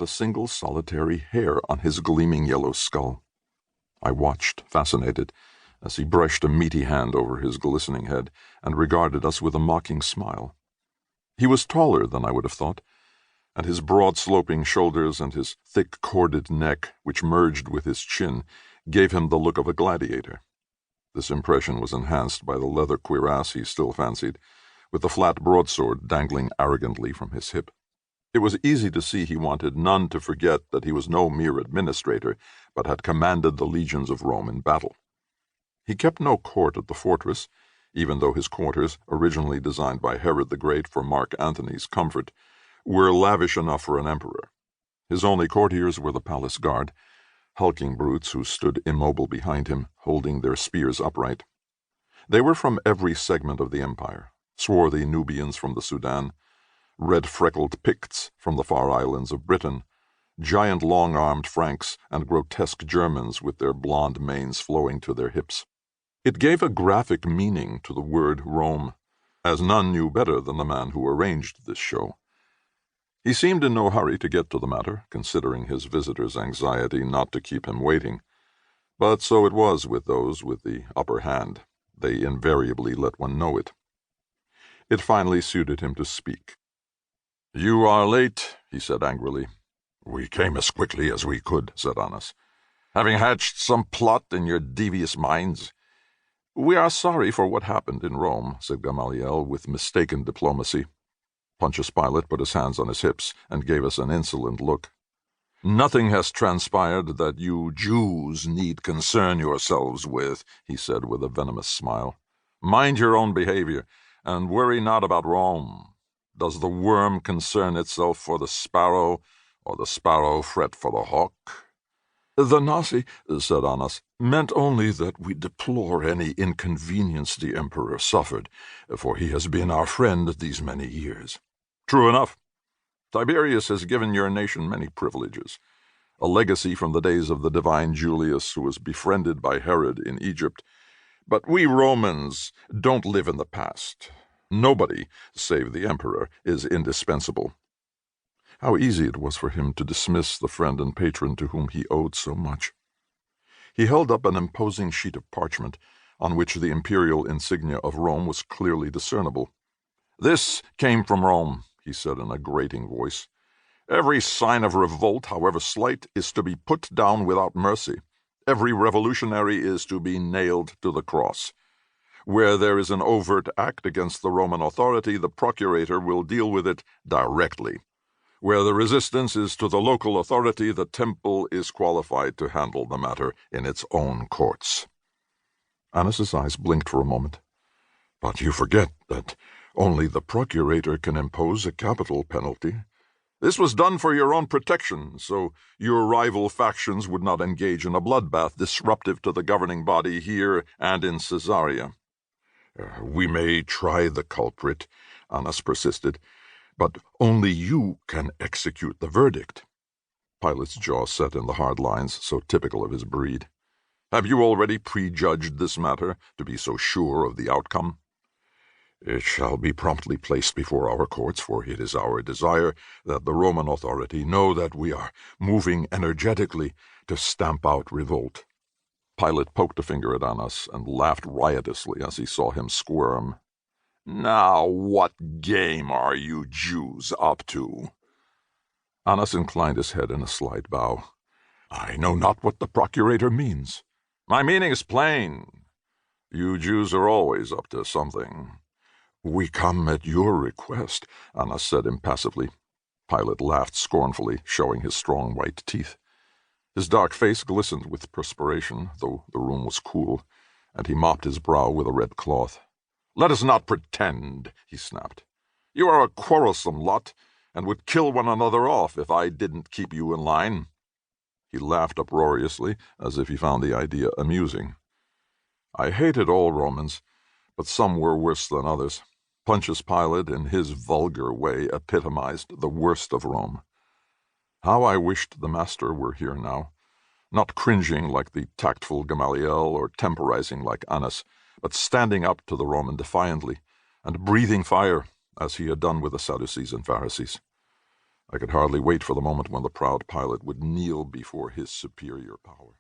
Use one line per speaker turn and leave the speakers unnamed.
a single solitary hair on his gleaming yellow skull. I watched, fascinated, as he brushed a meaty hand over his glistening head and regarded us with a mocking smile. He was taller than I would have thought, and his broad-sloping shoulders and his thick corded neck, which merged with his chin, gave him the look of a gladiator. This impression was enhanced by the leather cuirass he still fancied, with the flat broadsword dangling arrogantly from his hip. It was easy to see he wanted none to forget that he was no mere administrator, but had commanded the legions of Rome in battle. He kept no court at the fortress, even though his quarters, originally designed by Herod the Great for Mark Antony's comfort, were lavish enough for an emperor. His only courtiers were the palace guard, hulking brutes who stood immobile behind him, holding their spears upright. They were from every segment of the empire, swarthy Nubians from the Sudan, red-freckled Picts from the far islands of Britain, giant long-armed Franks, and grotesque Germans with their blonde manes flowing to their hips. It gave a graphic meaning to the word Rome, as none knew better than the man who arranged this show. He seemed in no hurry to get to the matter, considering his visitor's anxiety not to keep him waiting. But so it was with those with the upper hand. They invariably let one know it. It finally suited him to speak. "You are late," he said angrily. "We came as quickly as we could," said Annas, "having hatched some plot in your devious minds." "We are sorry for what happened in Rome," said Gamaliel with mistaken diplomacy. Pontius Pilate put his hands on his hips and gave us an insolent look. "Nothing has transpired that you Jews need concern yourselves with," he said with a venomous smile. "Mind your own behavior, and worry not about Rome. Does the worm concern itself for the sparrow, or the sparrow fret for the hawk?" "The Nasi," said Annas, "meant only that we deplore any inconvenience the emperor suffered, for he has been our friend these many years." "True enough. Tiberius has given your nation many privileges, a legacy from the days of the divine Julius, who was befriended by Herod in Egypt. But we Romans don't live in the past. Nobody, save the emperor, is indispensable." How easy it was for him to dismiss the friend and patron to whom he owed so much. He held up an imposing sheet of parchment, on which the imperial insignia of Rome was clearly discernible. "This came from Rome," he said in a grating voice. "Every sign of revolt, however slight, is to be put down without mercy. Every revolutionary is to be nailed to the cross. Where there is an overt act against the Roman authority, the procurator will deal with it directly. Where the resistance is to the local authority, the temple is qualified to handle the matter in its own courts." Annas's eyes blinked for a moment. "But you forget that only the procurator can impose a capital penalty." "This was done for your own protection, so your rival factions would not engage in a bloodbath disruptive to the governing body here and in Caesarea." "We may try the culprit," Annas persisted, "but only you can execute the verdict." Pilate's jaw set in the hard lines so typical of his breed. "Have you already prejudged this matter, to be so sure of the outcome?" "It shall be promptly placed before our courts, for it is our desire that the Roman authority know that we are moving energetically to stamp out revolt." Pilate poked a finger at Annas and laughed riotously as he saw him squirm. "Now what game are you Jews up to?" Annas inclined his head in a slight bow. "I know not what the procurator means." "My meaning is plain. You Jews are always up to something." "We come at your request," Annas said impassively. Pilate laughed scornfully, showing his strong white teeth. His dark face glistened with perspiration, though the room was cool, and he mopped his brow with a red cloth. "Let us not pretend," he snapped. "You are a quarrelsome lot, and would kill one another off if I didn't keep you in line." He laughed uproariously, as if he found the idea amusing. I hated all Romans, but some were worse than others. Pontius Pilate, in his vulgar way, epitomized the worst of Rome. How I wished the master were here now, not cringing like the tactful Gamaliel or temporizing like Annas, but standing up to the Roman defiantly, and breathing fire, as he had done with the Sadducees and Pharisees. I could hardly wait for the moment when the proud pilot would kneel before his superior power.